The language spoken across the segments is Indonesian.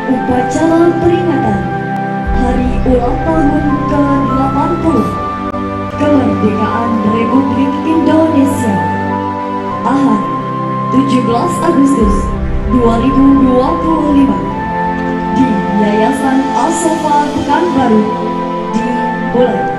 Upacara peringatan Hari Ulang Tahun ke-80 Kemerdekaan Republik Indonesia Ahad 17 Agustus 2025 di Yayasan Al-Sofa Pekanbaru dimulai.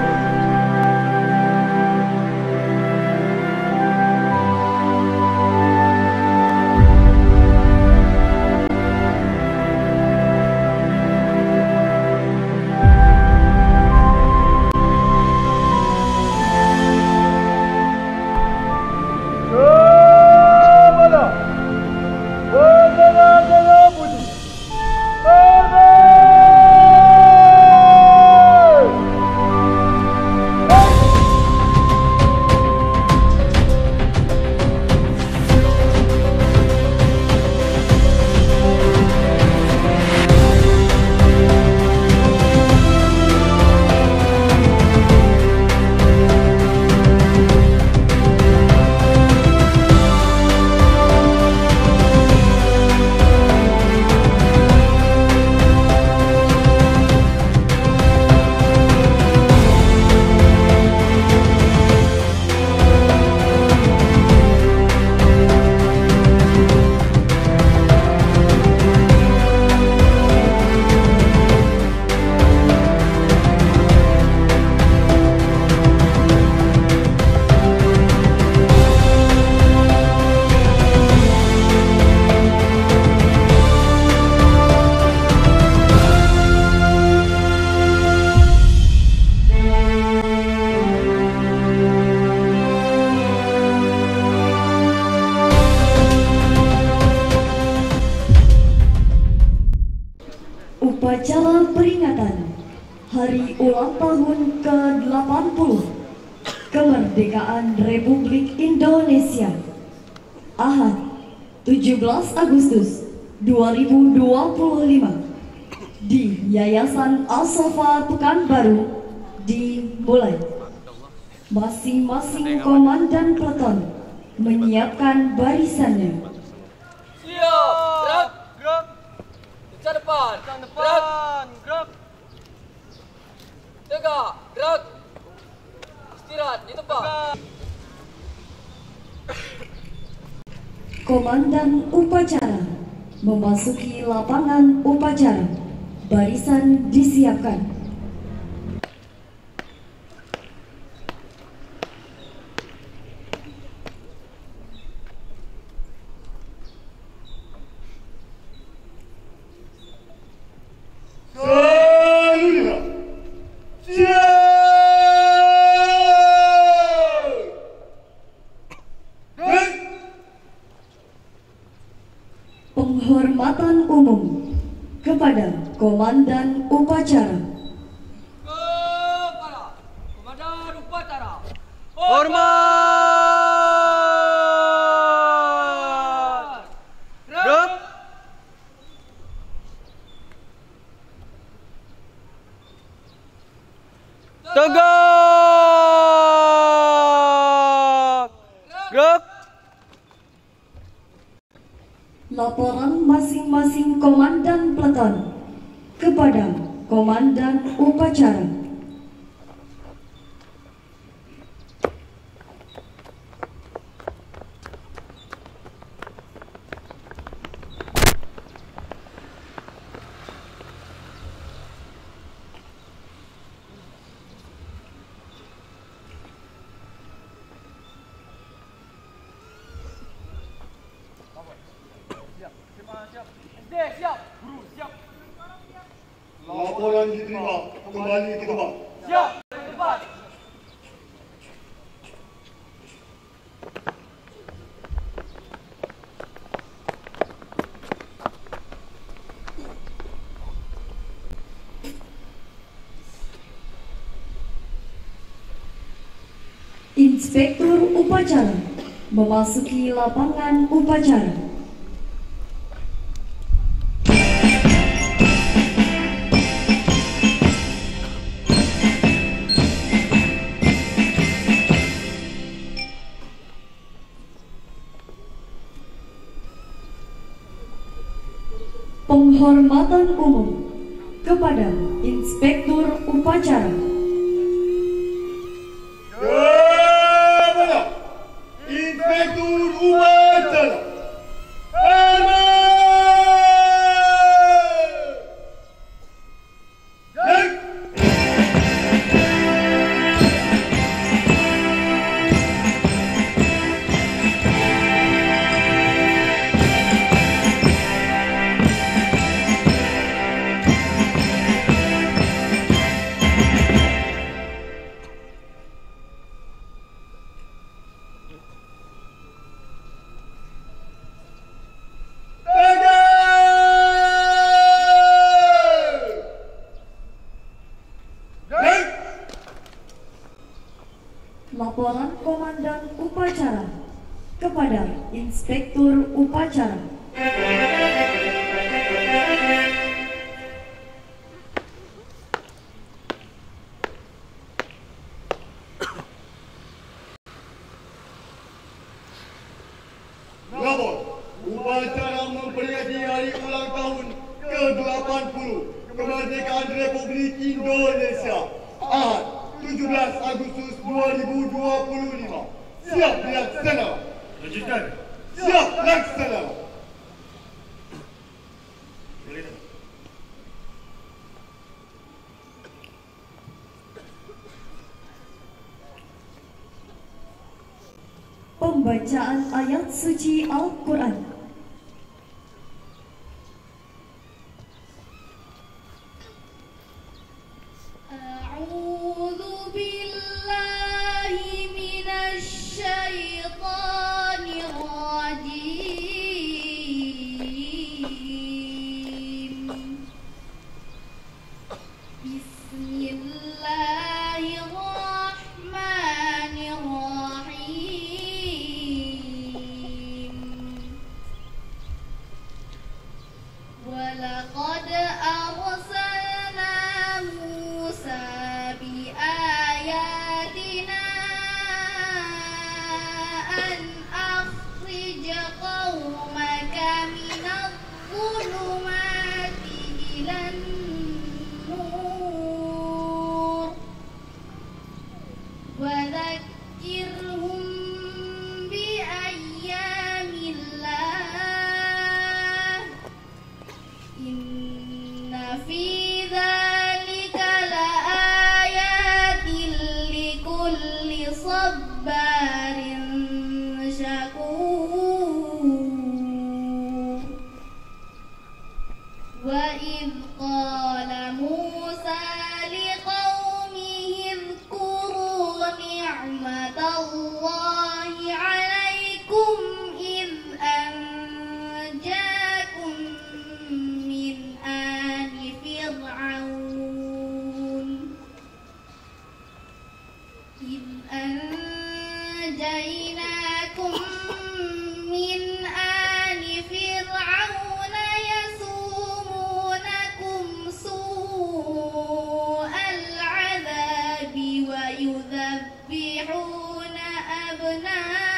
Upacara peringatan Hari Ulang Tahun ke-80 Kemerdekaan Republik Indonesia Ahad 17 Agustus 2025 di Yayasan Al-Sofa Pekanbaru dimulai. Masing-masing komandan peleton menyiapkan barisannya. Siap, gerak, gerak. Ke depan, gerak. Tegak, gerak. Istirahat di tempat. Komandan upacara memasuki lapangan upacara. Barisan disiapkan. Penghormatan umum kepada komandan upacara. Kepada komandan upacara. Hormat! Gerak! Tegak! Gerak! Laporan masing-masing komandan peleton kepada komandan upacara. Siap, guru, siap. Laporan diterima, kembali ke tempat. Siap, ke depan. Inspektur upacara memasuki lapangan upacara. Penghormatan umum kepada Inspektur Upacara. Kepada Inspektur Upacara. Laporan Komandan Upacara kepada Inspektur Upacara. Lapor, upacara memperingati hari ulang tahun ke-80 kemerdekaan Republik Indonesia, Ahad 17 Agustus 2025. Siap dilaksana. Lanjutkan. Siap laksana. Pembacaan ayat suci Al-Quran. A'udzu billahi minasy syaithanir rajim. Bismillahirrahmanirrahim. Walaqad arsalna Musa biayatina an akhrij qaumaka minadh-dhulumati ilan nur wa dhakkirhum bi ayyamillah. Inna fi dzalika laayatin likulli sabbarin syakur. Wa idh qala Musa liqaumihi dhkuru ni'matallahi 'alaikum idh anjakum min ali fir'aun min ali fir'aun yasumunakum su'al 'adzabi wa yudhabbihuna abna'akum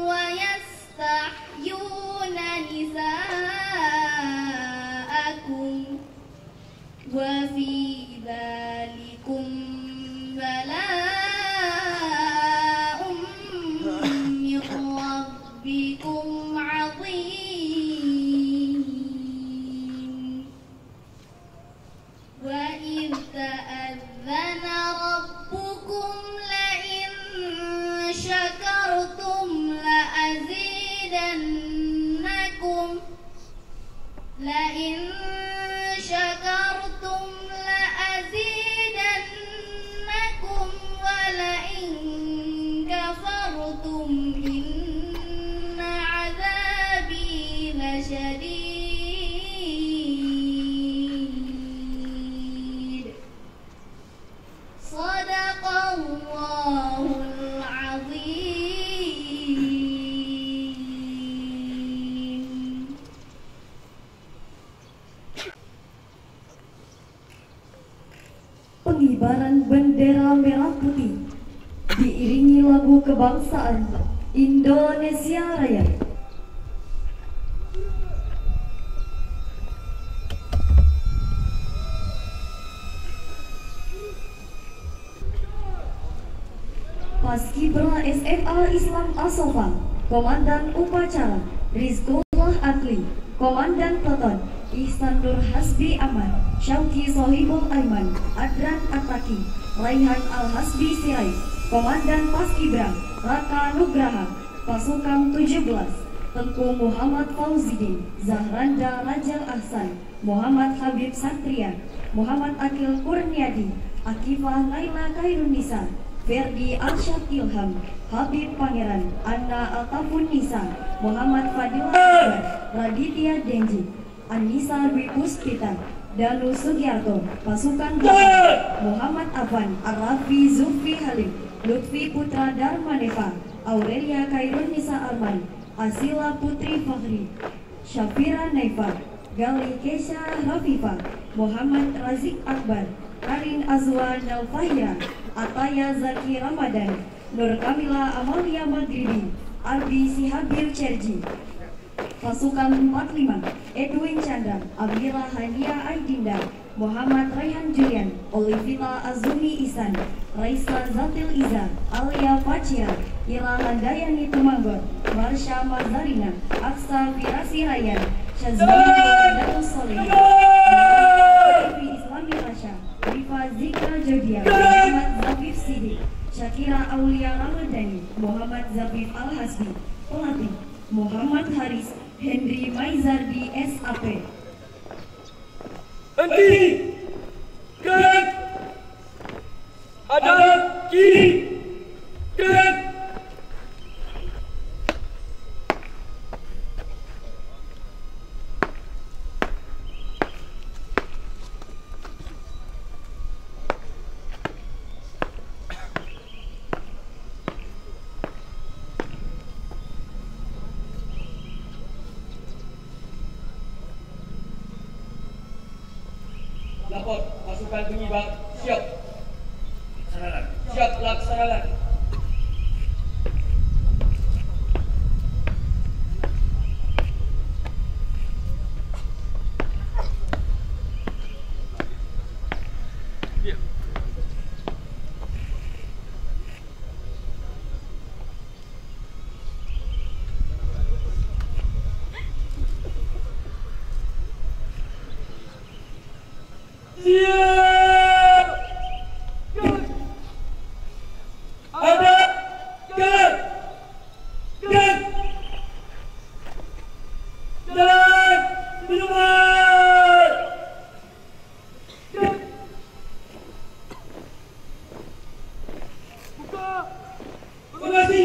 wa yastahyuna nisa'akum wa fi dzalikum bala'un min rabbikum 'azim. Wa idh ta'adzana rabbukum la'in syakartum la'azidannakum la'in syakartum la'azidannakum wa la'in kafartum inna 'adzabi lasyadid. Shadaqallahul azim. pengibaran bendera merah putih diiringi lagu kebangsaan Indonesia Raya. Paskibra SMA Islam Asofa, Komandan Upacara Rizqullah Akli, Komandan Peleton Ihsan Nur Hasbi Aman, Syauki Sohibul Aiman, Adran Ataki, Raihan Al-Hasbi Sirait, Komandan Paskibra Raka Nugraha, Pasukan 17, Tengku Muhammad Fauzidin, Zahranda Raja Ahsan, Muhammad Habib Satria, Muhammad Akil Kurniadi, Akifah Naila Khairunisa, Ferdi Arsyad Ilham, Habib Pangeran, Anna Altafun Nisa, Muhammad Fadil Akbar, Raditya Denji, Anissa Dwi Puspita, Danu Sugiarto, Pasukan 8, Muhammad Afan, Arafi Zulfi Halim, Lutfi Putra Darmaneva, Aurelia Khairun Nisa Arman, Asila Putri Fakhri, Syafira Naifa, Gali Kesha Rafifa, Muhammad Razik Akbar, Karin Azwa Nalfahira, Ataya Zaki Ramadan, Nur Kamila Amalia Maghribi, Ardi Sihabil Cerji. Pasukan 45, Edwin Chandra, Amira Hania Aidinda, Muhammad Raihan Julian, Olivita Azumi Isan, Raisa Zatil Iza, Alia Fachira, Ira Handayani Tumanggot, Marsha Mazarina, Aksa Firasi Ryan, Syazwini Datus Soleh, Islami Rasha, Rifa Zikra Jodia, Muhammad Zafif Sidik, Syakira Aulia Ramadhani, Muhammad Zafif Al-Hasbi. Pelatih Muhammad Haris, Henry Maizardi SAP. Henti. Gerak. Hadap kiri. Gerak. Lapor pasukan pengibar siap. Laksanakan. Siap laksanakan. Siap. Ada. Gerak. Gerak. Jalan. Minuman. Gerak. Buka. Formasi.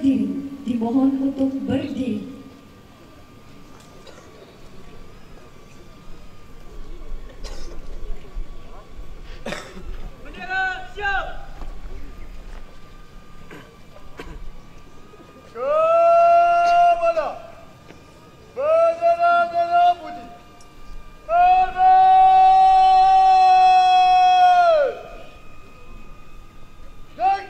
berdiri, dimohon untuk berdiri. Bendera siap. Kemana? Bendera merah putih. Kanan. Dan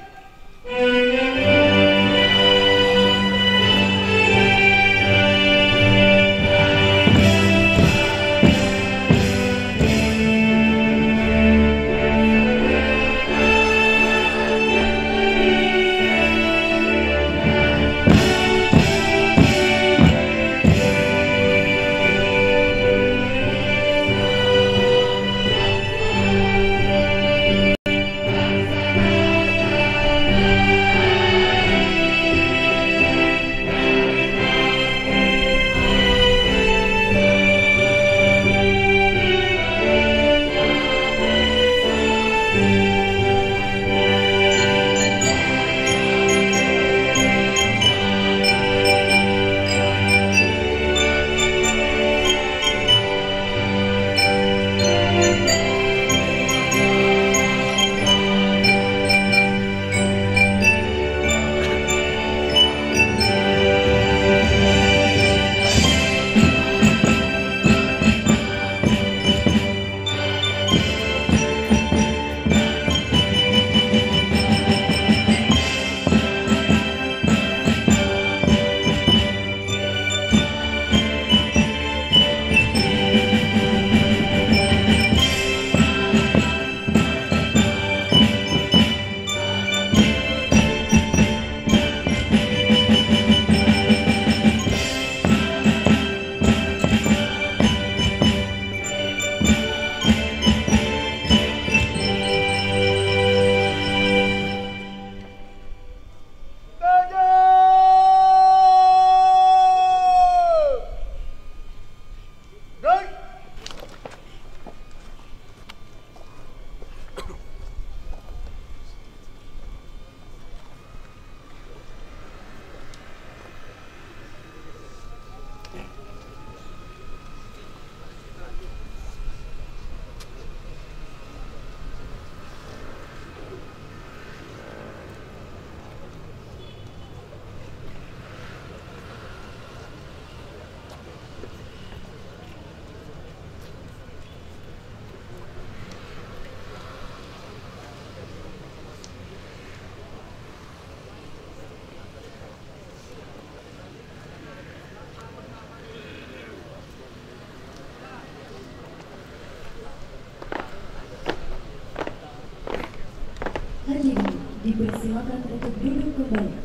Hadirin dipersilakan untuk duduk kembali.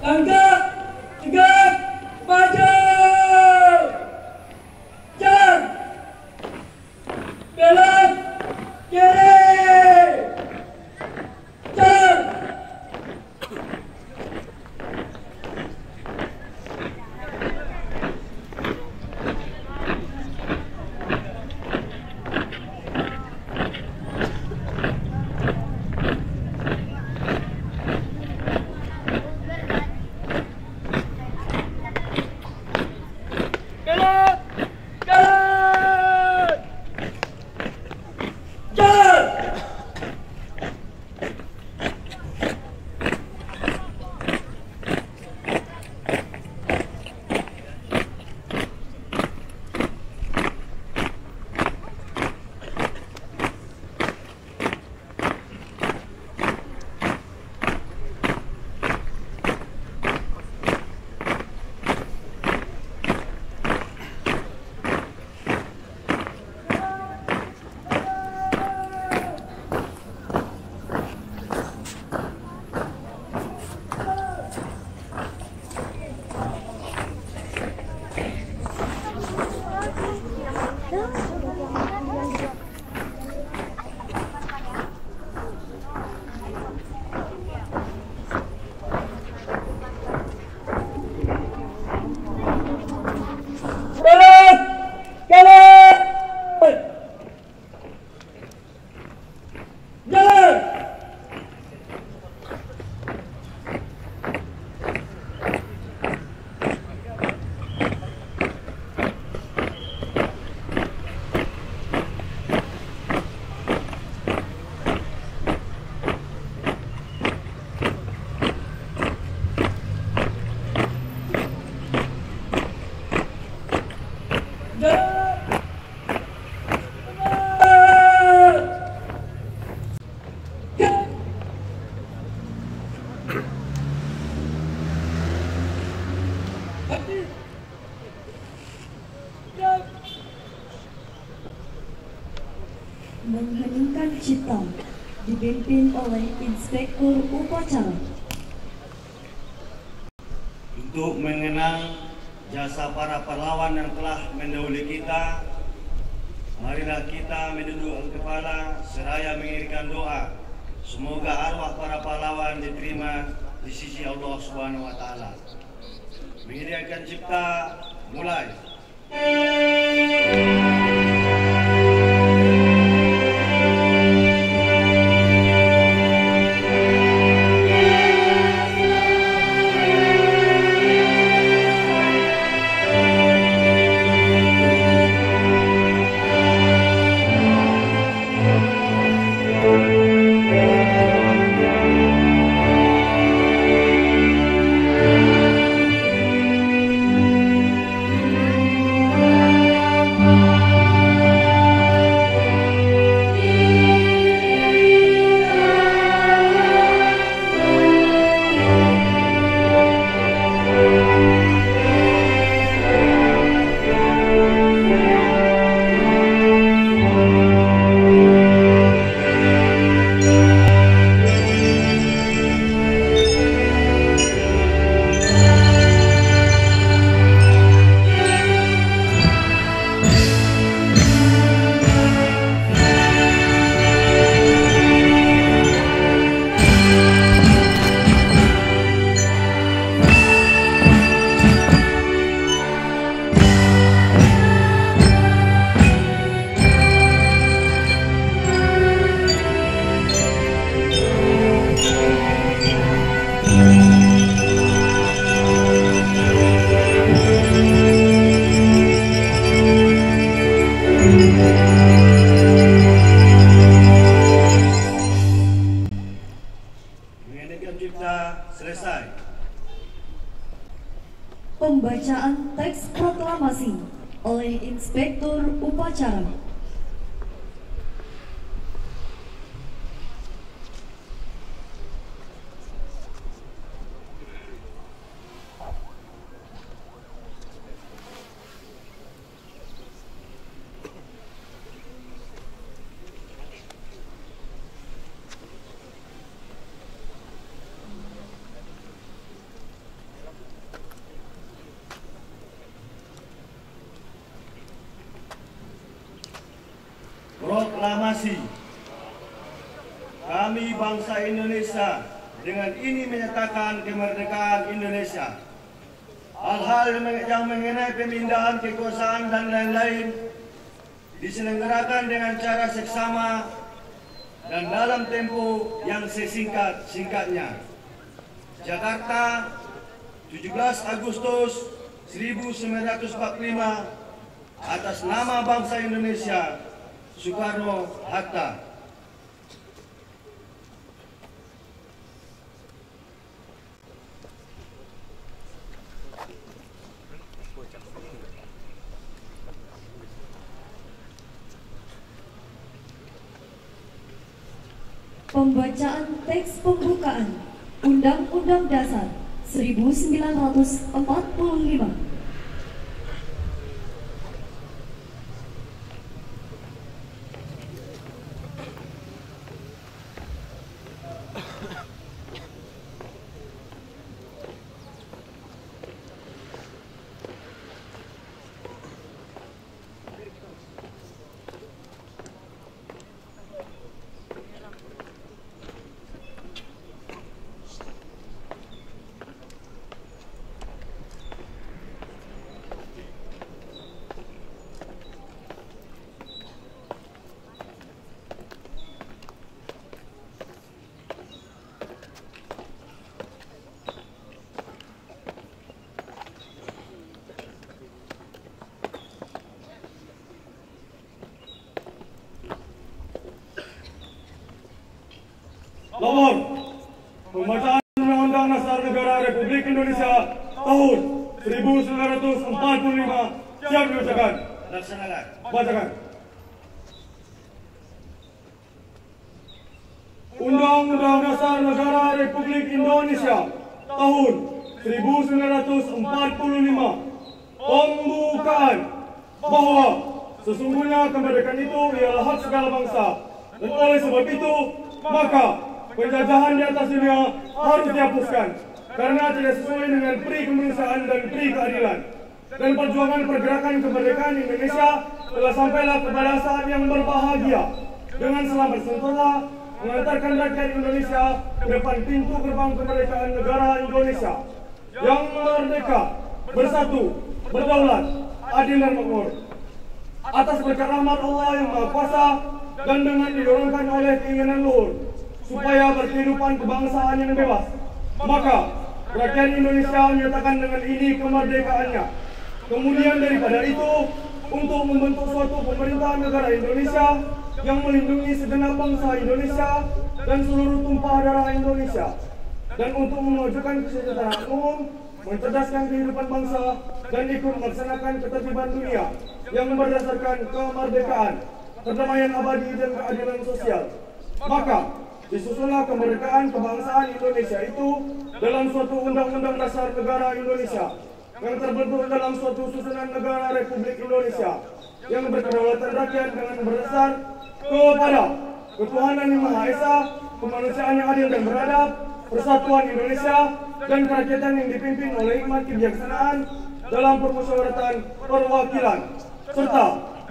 Langkah, tegak, maju. Jalan. Belok, kiri. Jalan. Belok, jalan. Jalan. Belok, jalan. Jalan. Mengheningkan cipta dipimpin oleh Inspektur Upacara. Untuk mengenang jasa para pahlawan yang telah mendahului kita, marilah kita menundukkan kepala seraya mengirimkan doa. Semoga arwah para pahlawan diterima di sisi Allah Subhanahu wa taala. Mengirimkan cipta, mulai. Selesai. Pembacaan teks proklamasi oleh Inspektur Upacara. Kami bangsa Indonesia dengan ini menyatakan kemerdekaan Indonesia. Hal-hal yang mengenai pemindahan kekuasaan dan lain-lain diselenggarakan dengan cara seksama dan dalam tempo yang sesingkat-singkatnya. Jakarta, 17 Agustus 1945, atas nama bangsa Indonesia, Soekarno-Hatta. Pembacaan teks pembukaan Undang-Undang Dasar 1945. Lapor. Pembacaan Undang-Undang Dasar Negara Republik Indonesia tahun 1945 siap dibacakan. Laksanakan. Bacakan. Undang-Undang Dasar Negara Republik Indonesia tahun 1945 pembukaan bahwa sesungguhnya kemerdekaan itu ialah hak segala bangsa, dan oleh sebab itu maka penjajahan di atas dunia harus dihapuskan karena tidak sesuai dengan pri kemanusiaan dan pri keadilan. Dan perjuangan pergerakan kemerdekaan Indonesia telah sampailah kepada saat yang berbahagia dengan selamat sentosa mengantarkan rakyat Indonesia ke depan pintu gerbang kemerdekaan negara Indonesia yang merdeka, bersatu, berdaulat, adil dan makmur. Atas berkat rahmat Allah yang Maha Kuasa dan dengan didorongkan oleh keinginan luhur supaya berkehidupan kebangsaan yang bebas, maka rakyat Indonesia menyatakan dengan ini kemerdekaannya. Kemudian daripada itu, untuk membentuk suatu pemerintahan negara Indonesia yang melindungi segenap bangsa Indonesia dan seluruh tumpah darah Indonesia, dan untuk memajukan kesejahteraan umum, mencerdaskan kehidupan bangsa, dan ikut melaksanakan ketertiban dunia yang berdasarkan kemerdekaan, perdamaian abadi dan keadilan sosial. Maka disusunlah kemerdekaan kebangsaan Indonesia itu dalam suatu undang-undang dasar negara Indonesia yang terbentuk dalam suatu susunan negara Republik Indonesia yang berkedaulatan rakyat dengan berdasar kepada ketuhanan yang Maha Esa, kemanusiaan yang adil dan beradab, persatuan Indonesia, dan kerakyatan yang dipimpin oleh hikmat kebijaksanaan dalam permusyawaratan perwakilan, serta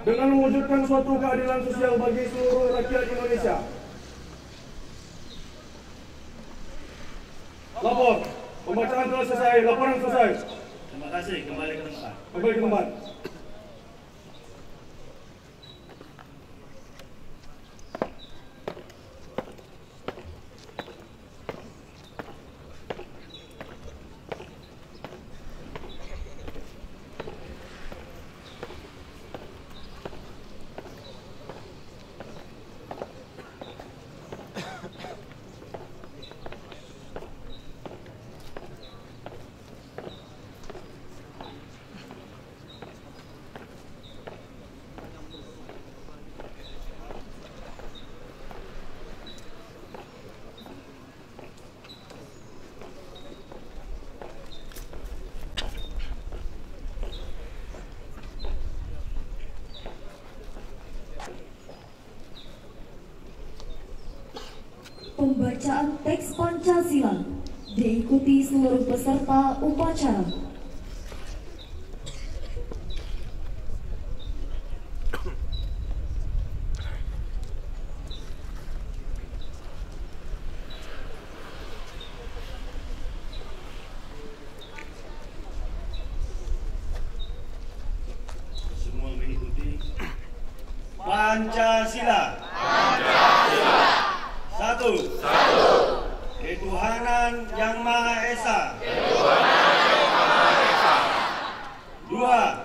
dengan mewujudkan suatu keadilan sosial bagi seluruh rakyat Indonesia. Lapor. Pembacaan telah selesai. Laporan selesai. Terima kasih. Kembali ke tempat. Kembali ke tempat. Pembacaan teks Pancasila diikuti seluruh peserta upacara. Pancasila. Satu. Ketuhanan Yang Maha Esa. Dua.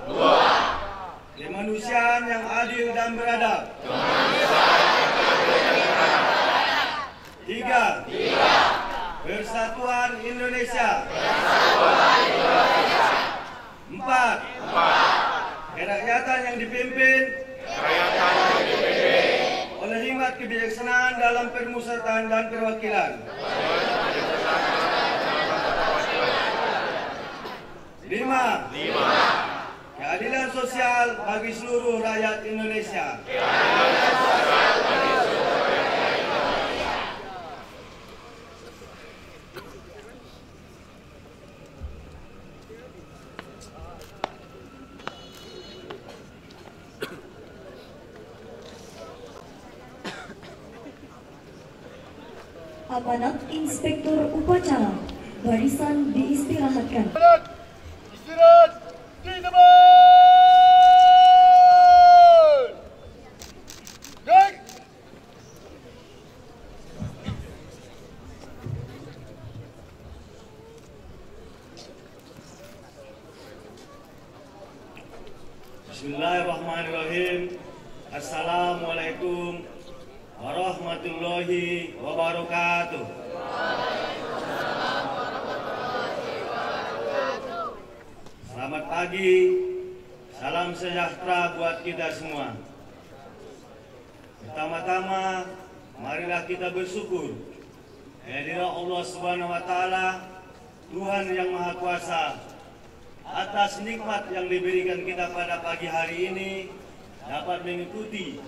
Kemanusiaan yang adil dan beradab. Tiga. Persatuan Indonesia. Empat. Kerakyatan yang dipimpin oleh hikmat kebijaksanaan dalam permusyawaratan dan perwakilan. Lima. Keadilan sosial bagi seluruh rakyat Indonesia. Amanat Inspektur Upacara, barisan diistirahatkan. Istirahat di tempat. Naik. Bismillahirrahmanirrahim. Assalamualaikum warahmatullahi wabarakatuh. Selamat pagi, salam sejahtera buat kita semua. Pertama-tama, marilah kita bersyukur kehadirat Allah Subhanahu wa Ta'ala, Tuhan yang Maha Kuasa, atas nikmat yang diberikan kita pada pagi hari ini dapat mengikuti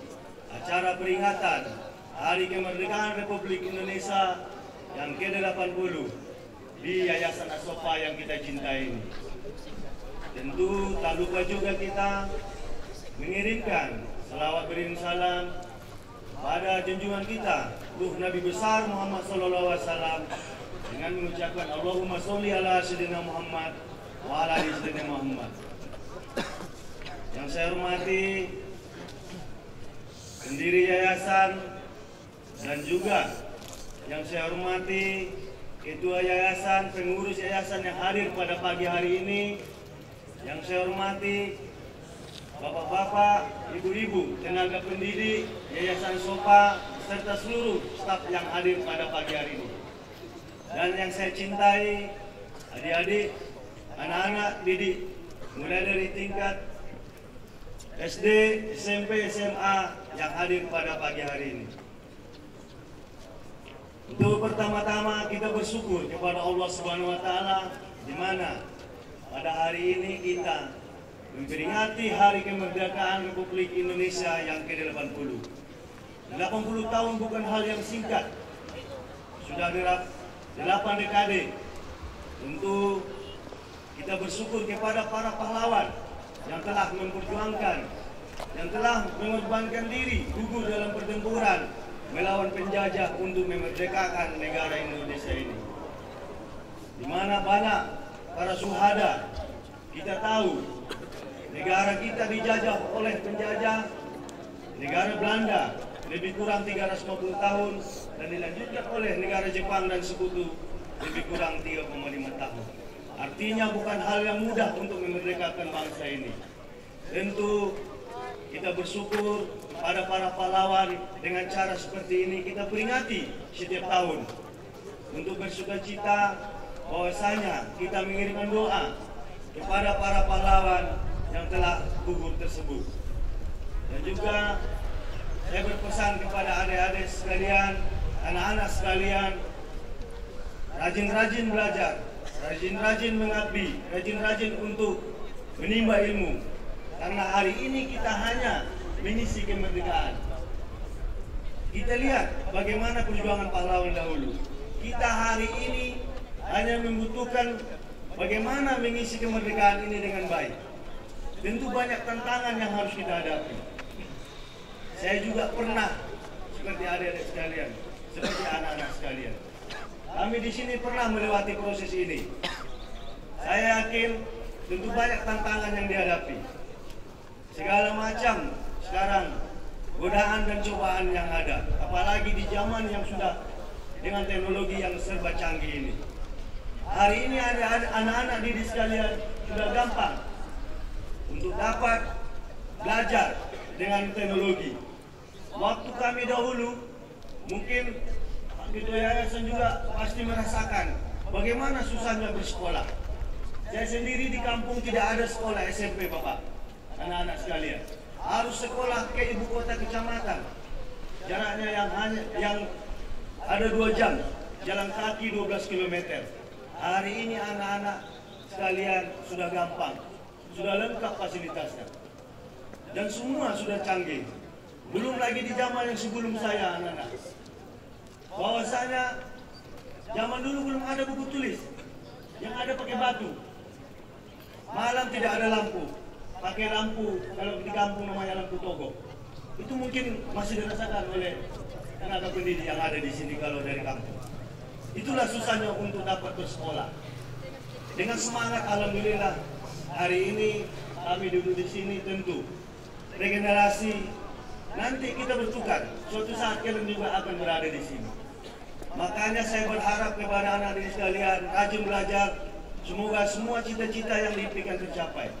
acara peringatan Hari Kemerdekaan Republik Indonesia yang ke-80 di Yayasan Asofa yang kita cintai ini. Tentu tak lupa juga kita mengirimkan salawat beriring salam pada junjungan kita, Ruh Nabi besar Muhammad SAW, dengan mengucapkan Allahumma sholli ala sayyidina Muhammad wa ala ali sayyidina Muhammad. Yang saya hormati pendiri yayasan dan juga yang saya hormati ketua yayasan, pengurus yayasan yang hadir pada pagi hari ini, yang saya hormati bapak-bapak, ibu-ibu, tenaga pendidik Yayasan Sofa serta seluruh staf yang hadir pada pagi hari ini. Dan yang saya cintai adik-adik, anak-anak didik mulai dari tingkat SD, SMP, SMA yang hadir pada pagi hari ini. Untuk pertama-tama kita bersyukur kepada Allah Subhanahu wa Ta'ala, di mana pada hari ini kita memperingati Hari Kemerdekaan Republik Indonesia yang ke-80. 80 tahun bukan hal yang singkat. Sudah 8 dekade. Tentu kita bersyukur kepada para pahlawan yang telah memperjuangkan, yang telah mengorbankan diri, gugur dalam pertempuran melawan penjajah untuk memerdekakan negara Indonesia ini. Di mana banyak para syuhada. Kita tahu negara kita dijajah oleh penjajah negara Belanda lebih kurang 350 tahun dan dilanjutkan oleh negara Jepang dan sekutu lebih kurang 3,5 tahun. Artinya bukan hal yang mudah untuk memerdekakan bangsa ini. Tentu kita bersyukur pada para pahlawan dengan cara seperti ini kita peringati setiap tahun untuk bersukacita bahwasanya kita mengirimkan doa kepada para pahlawan yang telah gugur tersebut. Dan juga saya berpesan kepada adik-adik sekalian, anak-anak sekalian, rajin-rajin belajar, rajin-rajin mengabdi, rajin-rajin untuk menimba ilmu. Karena hari ini kita hanya mengisi kemerdekaan. Kita lihat bagaimana perjuangan pahlawan dahulu. Kita hari ini hanya membutuhkan bagaimana mengisi kemerdekaan ini dengan baik. Tentu banyak tantangan yang harus kita hadapi. Saya juga pernah seperti adik-adik sekalian, seperti anak-anak sekalian. Kami di sini pernah melewati proses ini. Saya yakin tentu banyak tantangan yang dihadapi. Segala macam sekarang godaan dan cobaan yang ada, apalagi di zaman yang sudah dengan teknologi yang serba canggih ini. Hari ini ada anak-anak didik sekalian sudah gampang untuk dapat belajar dengan teknologi. Waktu kami dahulu, mungkin Ketua Yayasan juga pasti merasakan bagaimana susahnya bersekolah. Saya sendiri di kampung tidak ada sekolah SMP, Bapak, anak-anak sekalian. Harus sekolah ke ibu kota kecamatan. Jaraknya yang ada 2 jam, jalan kaki 12 km. Hari ini anak-anak sekalian sudah gampang, sudah lengkap fasilitasnya. Dan semua sudah canggih. Belum lagi di zaman yang sebelum saya, anak-anak. Bahwasanya zaman dulu belum ada buku tulis, yang ada pakai batu. Malam tidak ada lampu, pakai lampu kalau di kampung namanya lampu togo. Itu mungkin masih dirasakan oleh tenaga pendidik yang ada di sini kalau dari kampung. Itulah susahnya untuk dapat bersekolah. Dengan semangat, alhamdulillah, hari ini kami duduk di sini tentu regenerasi. Nanti kita bertukar, suatu saat kalian juga akan berada di sini. Makanya saya berharap kepada anak didik sekalian, rajin belajar, semoga semua cita-cita yang diimpikan tercapai.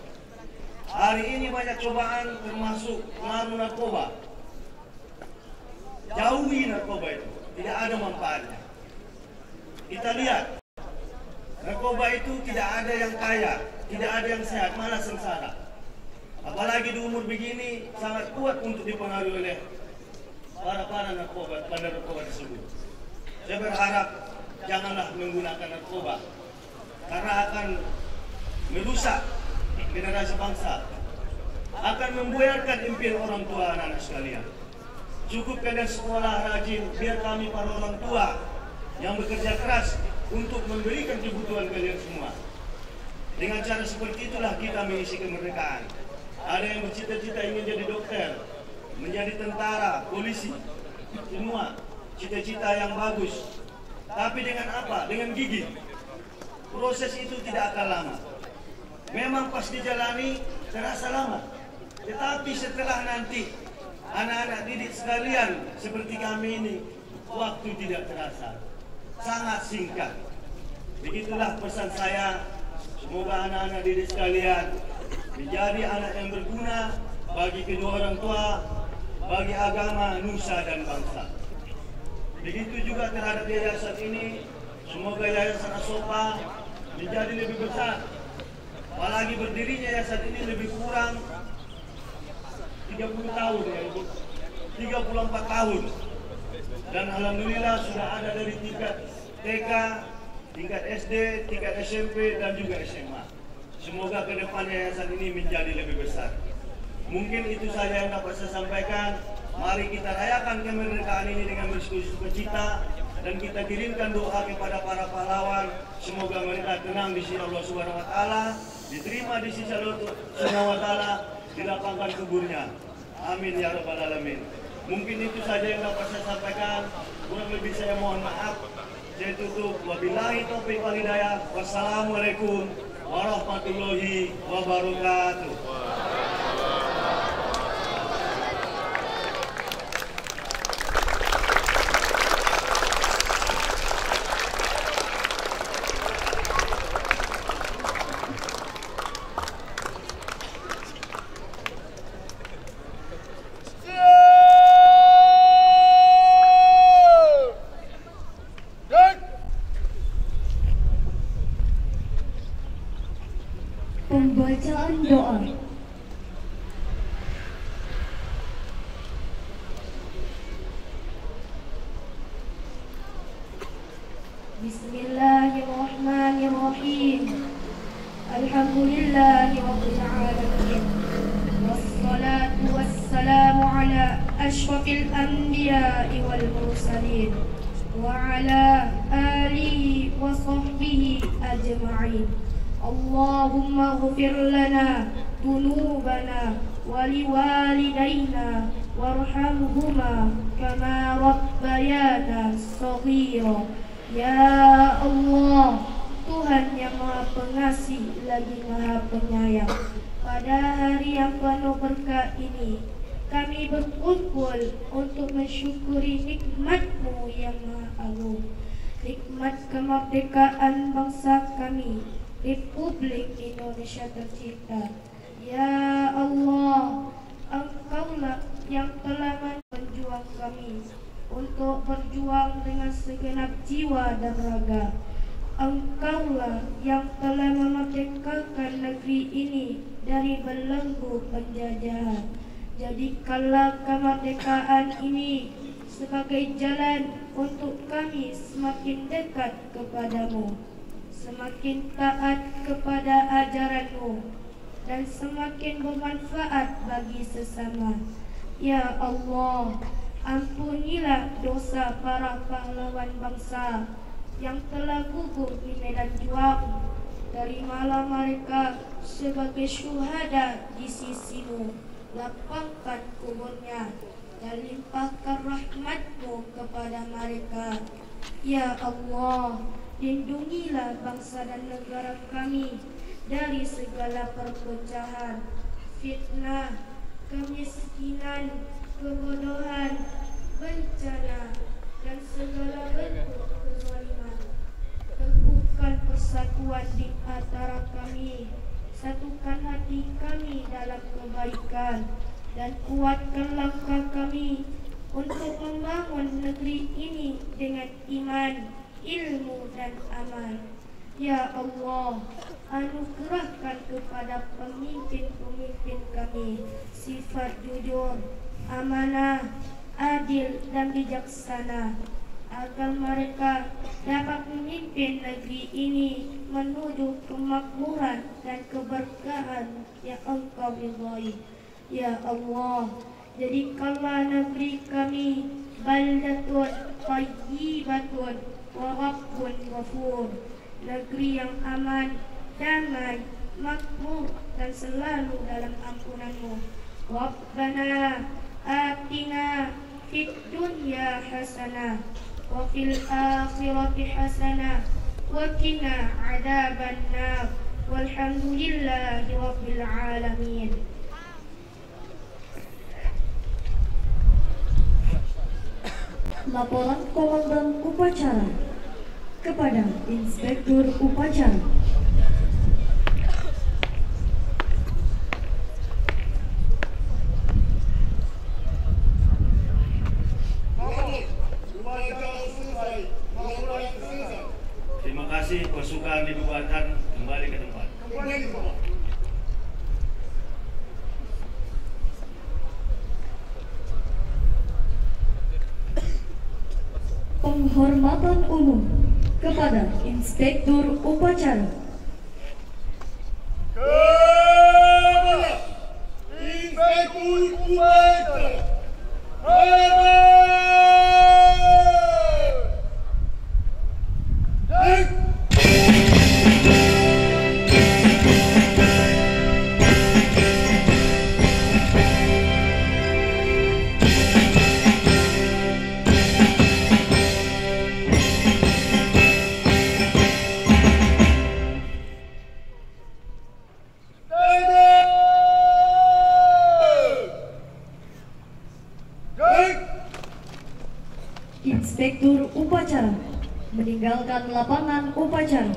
Hari ini banyak cobaan, termasuk pengaruh narkoba. Jauhi narkoba itu, tidak ada manfaatnya. Kita lihat, narkoba itu tidak ada yang kaya, tidak ada yang sehat, malah sengsara. Apalagi di umur begini sangat kuat untuk dipengaruhi oleh para narkoba, bandar narkoba tersebut. Saya berharap janganlah menggunakan narkoba karena akan merusak generasi bangsa, akan membuyarkan impian orang tua anak-anak sekalian. Cukup kalian sekolah rajin, biar kami para orang tua yang bekerja keras untuk memberikan kebutuhan kalian semua. Dengan cara seperti itulah kita mengisi kemerdekaan. Ada yang bercita-cita ingin jadi dokter, menjadi tentara, polisi, semua cita-cita yang bagus. Tapi dengan apa? Dengan gigih. Proses itu tidak akan lama. Memang pas dijalani terasa lama. Tetapi setelah nanti anak-anak didik sekalian seperti kami ini, waktu tidak terasa. Sangat singkat. Begitulah pesan saya. Semoga anak-anak didik sekalian menjadi anak yang berguna bagi kedua orang tua, bagi agama, nusa, dan bangsa. Begitu juga terhadap yayasan ini, semoga Yayasan Asopa menjadi lebih besar. Apalagi berdirinya yayasan ini lebih kurang 30 tahun ya Ibu, 34 tahun. Dan alhamdulillah sudah ada dari tingkat TK, tingkat SD, tingkat SMP, dan juga SMA. Semoga ke depan yayasan ini menjadi lebih besar. Mungkin itu saja yang dapat saya sampaikan. Mari kita rayakan kemerdekaan ini dengan bersukacita dan kita kirimkan doa kepada para pahlawan. Semoga mereka tenang di sisi Allah Subhanahu wa taala, diterima di sisi Allah Subhanahu wa taala, dilapangkan kuburnya. Amin ya rabbal alamin. Mungkin itu saja yang dapat saya sampaikan. Kurang lebih saya mohon maaf. Saya tutup. Wabillahi taufiq wal hidayah. Wassalamualaikum warahmatullahi wabarakatuh. Pembacaan doa. Bismillahirrahmanirrahim. Alhamdulillahirabbil alamin. Wassalatu wassalamu ala asyrafil anbiya'i wal mursalin wa ala alihi wa sahbihi ajma'in. Allahumma ghfir lana dhunubana wa liwalidayna warhamhuma kama rabbayana shaghira. Ya Allah, Tuhan yang Maha Pengasih lagi Maha Penyayang, pada hari yang penuh berkah ini kami berkumpul untuk mensyukuri nikmat-Mu yang Maha Agung, nikmat kemerdekaan bangsa kami, Republik Indonesia tercipta. Ya Allah, Engkaulah yang telah menjuang kami untuk berjuang dengan segenap jiwa dan raga. Engkaulah yang telah memerdekakan negeri ini dari belenggu penjajahan. Jadikanlah kemerdekaan ini sebagai jalan untuk kami semakin dekat kepadamu, semakin taat kepada ajaran-Mu, dan semakin bermanfaat bagi sesama. Ya Allah, ampunilah dosa para pahlawan bangsa yang telah gugur di medan juang. Terimalah mereka sebagai syuhada di sisi-Mu. Lapangkan kuburnya dan limpahkan rahmat-Mu kepada mereka. Ya Allah, lindungilah bangsa dan negara kami dari segala perpecahan, fitnah, kemiskinan, kebodohan, bencana, dan segala bentuk kezaliman. Teguhkan persatuan di antara kami, satukan hati kami dalam kebaikan, dan kuatkan langkah kami untuk membangun negeri ini dengan iman, ilmu, dan amal. Ya Allah, anugerahkan kepada pemimpin-pemimpin kami sifat jujur, amanah, adil, dan bijaksana, agar mereka dapat memimpin negeri ini menuju kemakmuran dan keberkahan yang Engkau ridhai. Ya Allah, jadikanlah negeri kami baldatun thayyibatun wa rabbun ghafur, negeri yang aman, damai, makmur, dan selalu dalam ampunan-Mu. Rabbana atina fid dunya hasanah wa fil akhirati hasanah wa qina adzaban nar. Walhamdulillahi rabbil alamin. Laporan Komandan Upacara kepada Inspektur Upacara. Terima kasih, pasukan dibubarkan kembali ke tempat. Penghormatan umum kepada Inspektur Upacara. Kepada Inspektur Upacara. Inspektur Upacara meninggalkan lapangan upacara.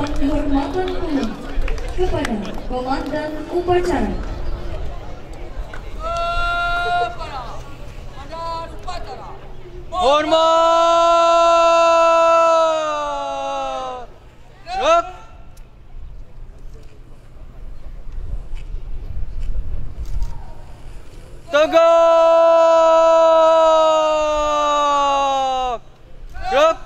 Penghormatan umum kepada Komandan Upacara. Hormat! Gerak! Tegak! Gerak!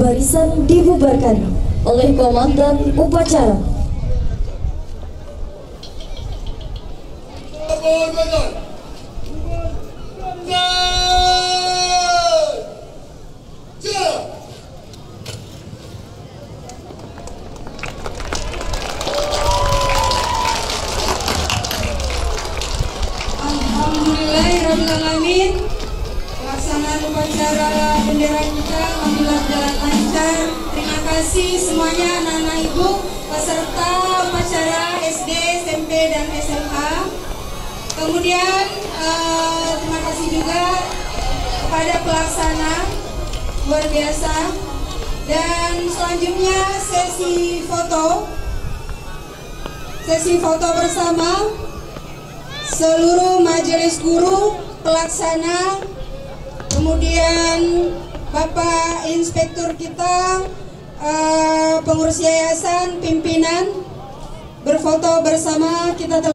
Barisan dibubarkan oleh Komandan Upacara. Alhamdulillahirrahmanirrahim. Pelaksanaan upacara bendera kita alhamdulillah jalan lancar. Terima kasih semuanya anak-anak ibu peserta upacara SD, SMP, dan SMA. Kemudian terima kasih juga kepada pelaksana luar biasa. Dan selanjutnya sesi foto bersama seluruh majelis guru, pelaksana, kemudian Bapak Inspektur kita, pengurus yayasan, pimpinan, berfoto bersama. Kita telah